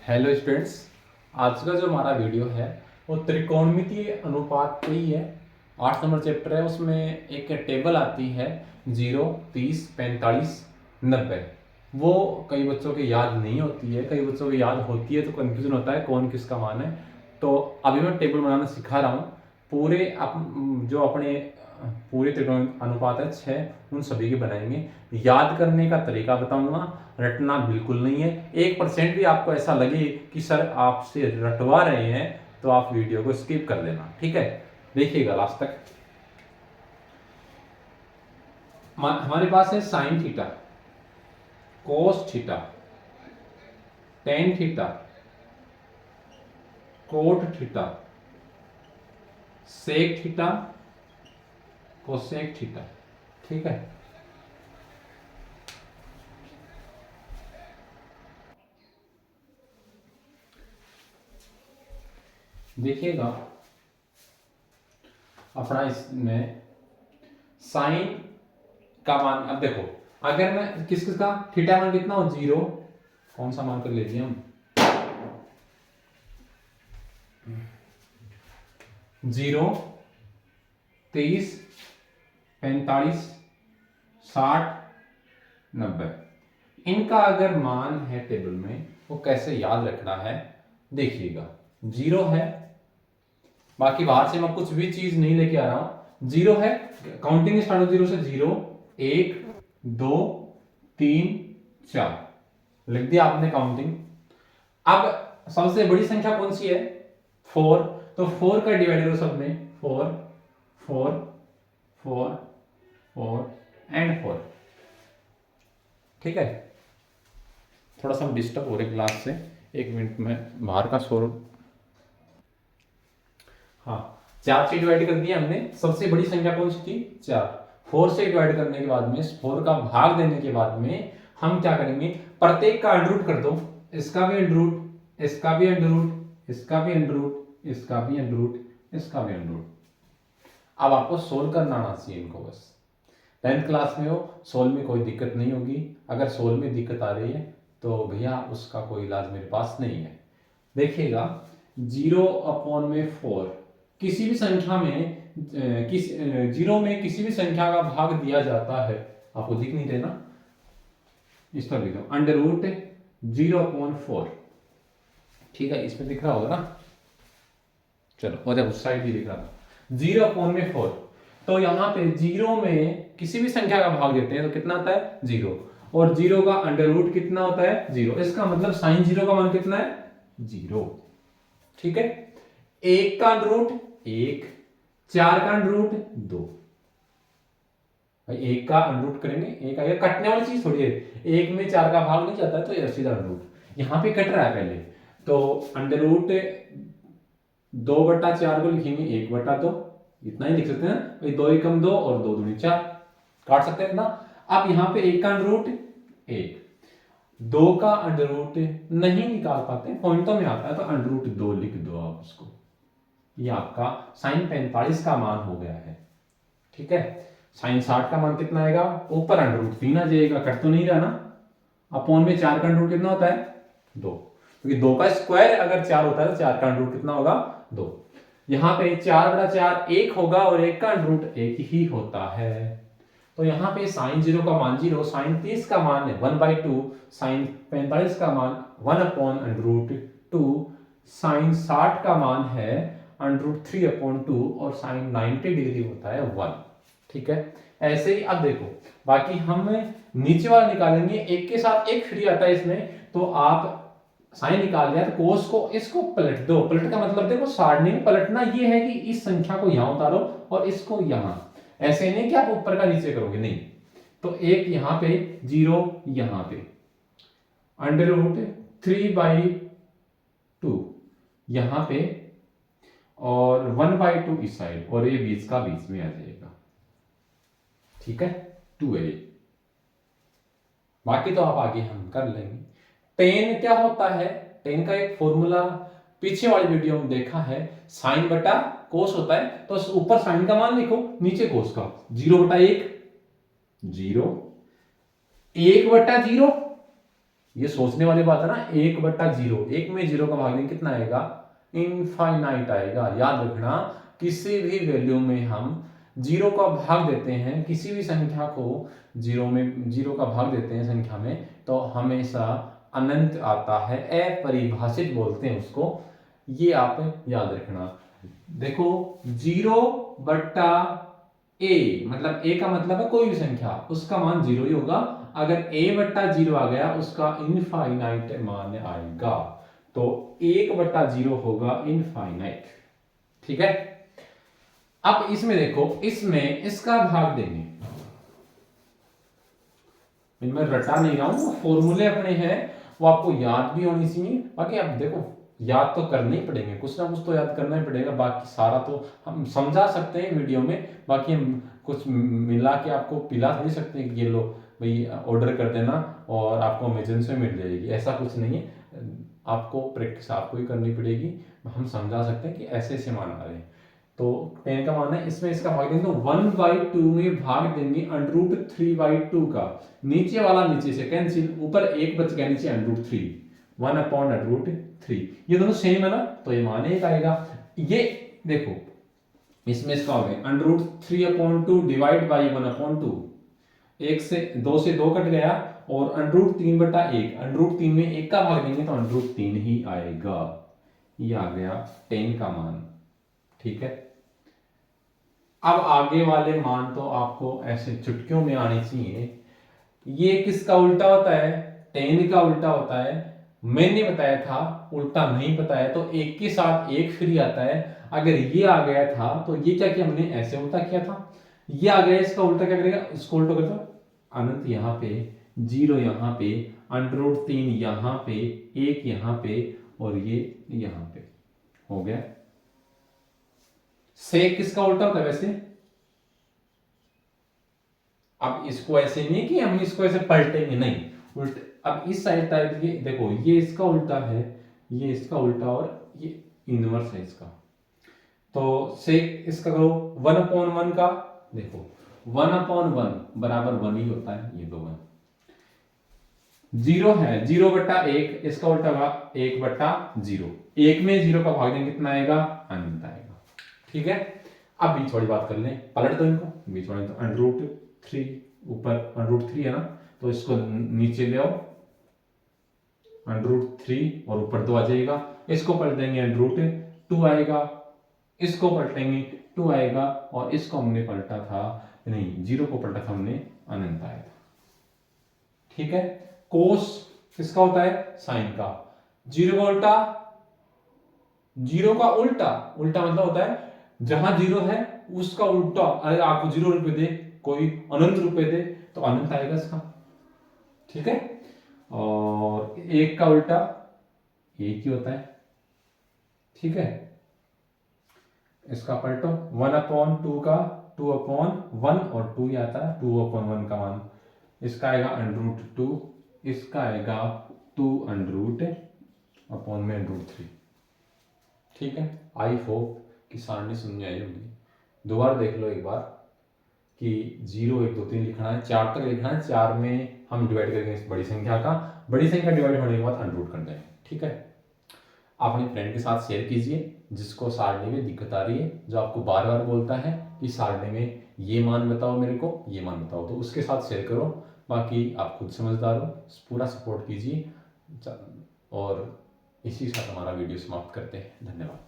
Hello students. आज का जो हमारा वीडियो है वो त्रिकोणमितीय अनुपात पे ही है। 8 नंबर चैप्टर है, उसमें एक टेबल आती है 0, 30, 45, 90। वो कई बच्चों की याद नहीं होती है, कई बच्चों की याद होती है तो कन्फ्यूजन होता है कौन किसका मान है। तो अभी मैं टेबल बनाना सिखा रहा हूँ। पूरे जो अपने पूरे त्रिकोण अनुपात है 6, उन सभी के बनाएंगे। याद करने का तरीका बताऊंगा, रटना बिल्कुल नहीं है। 1% भी आपको ऐसा लगे कि सर आपसे रटवा रहे हैं तो आप वीडियो को स्किप कर देना, ठीक है। देखिएगा लास्ट तक। हमारे पास है sine theta, cos theta, tan theta, cot theta, sec theta, cosec theta, ठीक है। देखिएगा अपना इसमें साइन का मान, अब देखो अगर मैं किस किस का थीटा मान कितना हो 0, कौन सा मान कर लीजिए हम 0, 30, 45, 60, 90। इनका अगर मान है टेबल में वो कैसे याद रखना है देखिएगा। 0 है, बाकी बाहर से मैं कुछ भी चीज नहीं लेके आ रहा हूं। 0 है, काउंटिंग स्टार्ट हो 0 से। 0, 1, 2, 3, 4 लिख दिया आपने काउंटिंग। अब सबसे बड़ी संख्या कौन सी है 4, तो 4 का डिवाइड करो सब में। 4, 4, 4, 4 एंड 4, ठीक है। थोड़ा सा हम डिस्टर्ब हो रहे क्लास से, 1 मिनट में बाहर का शोर। हाँ, 4 से डिवाइड कर दिया हमने। सबसे बड़ी संख्या कौन सी थी 4। 4 से डिवाइड करने के बाद में, 4 का भाग देने के बाद में हम क्या करेंगे, प्रत्येक का अंडर रूट कर दो। इसका भी अंडर रूट, इसका भी अंडर रूट, इसका भी अंडर रूट, इसका भी अंडर रूट, इसका भी अंडर रूट। अब आपको सोल्व करना आना चाहिए इनको बस। 10th क्लास में हो, सोल्व में कोई दिक्कत नहीं होगी। अगर सोल्व में दिक्कत आ रही है तो भैया उसका कोई इलाज मेरे पास नहीं है। देखिएगा 0/4, किसी भी संख्या में जीरो में किसी भी संख्या का भाग दिया जाता है, आपको दिख नहीं देना, इस तरह लिखो अंडर रूट 0/4, ठीक है। इसमें दिख रहा होगा ना, चलो और जब उस साइड भी दिख रहा था 0/4। तो यहाँ पे 0 में किसी भी संख्या का भाग देते हैं तो कितना आता है 0, और 0 का अंडर रूट कितना होता है 0। इसका मतलब साइन 0 का मान कितना है 0, ठीक है। 1 का अंडर रूट 1, 4 का अंडर रूट 2। भाई 1 का अंडर रूट करेंगे, 1 आएगा, कटने वाली चीज थोड़ी है। 1 में 4 का भाग नहीं जाता है तो ये सीधा अंडर रूट यहाँ पे कट रहा है पहले। तो अंडर रूट 2/4 को लिखेंगे 1/2, इतना ही लिख सकते हैं ना। 2 एकम 2 और 2 दूनी 4, काट सकते हैं ना। अब यहाँ पे 1 का अंडर रूट 1, 2 का अंडर रूट नहीं निकाल पाते, पॉइंटों में आता है तो अंडर रूट 2 लिख दो आप उसको। ये आपका साइन 45 का मान हो गया है, ठीक है। साइन 60 का मान कितना आएगा, ऊपर अंडर रूट 3 आ जाएगा, कट तो नहीं रहा ना। अपॉन में 4 का अंडर रूट कितना होता है 2, क्योंकि 2 का स्क्वायर अगर 4 होता है तो 4 का अंडर रूट कितना होगा 2। यहाँ पे 4/4 1 होगा और 1 का अंडर रूट 1 ही होता है। तो यहाँ पे साइन 0 का मान 0, साइन 30 का मान है 1/2, साइन 45 का मान 1/√2, साइन 60 का मान है √3/2 और साइन 90 डिग्री होता है 1, ठीक है। ऐसे ही अब देखो बाकी हम नीचे वाला निकालेंगे, एक के साथ एक फ्री आता है इसमें। तो आप साइन निकाल लिया तो कोस को इसको पलट दो। पलट का मतलब देखो सारणी में पलटना ये है कि इस संख्या को यहां उतारो और इसको यहां, ऐसे नहीं कि आप ऊपर का नीचे करोगे, नहीं। तो एक यहां पे 0 यहां पे, √3/2 यहां पे, और 1/2 इस साइड, और ये बीच का बीच में आ जाएगा, ठीक है। 2 है। बाकी तो आप आगे हम कर लेंगे। टेन क्या होता है, टेन का एक फॉर्मूला पीछे वाली वीडियो में देखा है, साइन बटा कोस होता है। तो ऊपर साइन का मान लिखो, नीचे कोस का। 0/1 0, 1/0 ये सोचने वाली बात है ना, 1/0, 1 में 0 का भाग देंगे कितना आएगा, इनफाइनाइट आएगा। याद रखना, किसी भी वैल्यू में हम 0 का भाग देते हैं, किसी भी संख्या को 0 का भाग देते हैं संख्या में, तो हमेशा अनंत आता है, अपरिभाषित बोलते हैं उसको। ये आप याद रखना। देखो 0/a, मतलब a का मतलब है कोई भी संख्या, उसका मान 0 ही होगा। अगर a/0 आ गया, उसका इनफाइनाइट मान आएगा। तो 1/0 होगा इनफाइनाइट। ठीक है। अब इसमें देखो, इसमें इसका भाग देंगे, मैं रटा नहीं रहा हूं, फॉर्मूले अपने हैं, वो आपको याद भी होनी चाहिए। बाकी आप देखो, याद तो करने ही पड़ेंगे, कुछ ना कुछ तो याद करना ही पड़ेगा। बाकी सारा तो हम समझा सकते हैं वीडियो में, बाकी हम कुछ मिला के आपको पिला थोड़ी सकते हैं कि ये लो भाई ऑर्डर कर देना और आपको अमेजन से मिल जाएगी, ऐसा कुछ नहीं है। आपको प्रैक्टिस आपको ही करनी पड़ेगी। हम समझा सकते हैं कि ऐसे ऐसे मान आ रहे हैं। तो 10 का मान है, इसमें इसका भाग देंगे तो 1/2 में भाग देंगे √3/2 का। नीचे वाला नीचे से कैंसिल, ऊपर एक बच गया, नीचे √3, 1/√3। ये दोनों सेम है ना, तो ये मान 1 आएगा। ये देखो, इसमें इसका हो गया √3/2 डिवाइड बाई 1/2। एक से 2 कट गया, और √3/1, √3 में 1 का भाग देंगे तो √3 ही आएगा। ये आ गया 10 का मान। ठीक है। अब आगे वाले मान तो आपको ऐसे चुटकियों में आने चाहिए। ये किसका उल्टा होता है, 10 का उल्टा होता है। मैंने बताया था, उल्टा नहीं बताया तो एक के साथ एक फ्री आता है। अगर ये आ गया था तो ये क्या किया हमने, ऐसे उल्टा किया था। ये आ गया, इसका उल्टा क्या करेगा, इसको उल्टा कर दो, अनंत यहाँ पे, 0 यहाँ पे, √3 यहाँ पे, 1 यहाँ पे, और ये यहाँ पे हो गया। सेक किसका उल्टा होता है वैसे। अब इसको ऐसे नहीं कि हम इसको ऐसे पलटेंगे, नहीं, उल्टे। अब इस साइड टाइप, ये देखो, ये इसका उल्टा है, ये इसका उल्टा, और ये इनवर्स है इसका। तो सेक इसका करो 1/1 का, देखो 1/1 बराबर 1 ही होता है, ये दो 1। 0 है, 0/1, इसका उल्टा होगा 1/0। 1 में 0 का भाग देंगे कितना आएगा, अनंत आएगा। ठीक है। अब बीच वाली बात कर लें, पलट दो इनको, बीच वाले तो √3, ऊपर √3 है ना, तो इसको नीचे ले आओ, √3 और ऊपर 2 आ जाएगा। इसको पलट देंगे √2 आएगा, इसको पलटेंगे 2 आएगा, और इसको हमने पलटा था, नहीं 0 को पलटा था हमने, अनंत आएगा। ठीक है। कोस किसका होता है, साइन का। 0 का उल्टा, 0 का उल्टा, उल्टा मतलब होता है जहां 0 है उसका उल्टा। अरे आपको 0 रुपए दे, कोई अनंत रुपए दे, तो अनंत आएगा इसका। ठीक है। और 1 का उल्टा 1 ही होता है। ठीक है। इसका पलटो, 1/2 का 2/1 और 2 ही आता है, 2/1 का मान इसका आएगा √2, इसका आएगा 2√3। ठीक है। आई होप कि सारणी समझ आई होगी। दोबारा देख लो एक बार कि 0 1 2 3 लिखना है, 4 तक लिखना है, 4 में हम डिवाइड करेंगे इस बड़ी संख्या का, बड़ी संख्या डिवाइड होने के बाद अनरूट कर देंगे। ठीक है। आप अपने फ्रेंड के साथ शेयर कीजिए जिसको सारणी में दिक्कत आ रही है, जो आपको बार बार बोलता है कि सारणी में ये मान बताओ, मेरे को ये मान बताओ, तो उसके साथ शेयर करो। बाकी आप खुद समझदार हो, पूरा सपोर्ट कीजिए। और इसी के साथ हमारा वीडियो समाप्त करते हैं। धन्यवाद।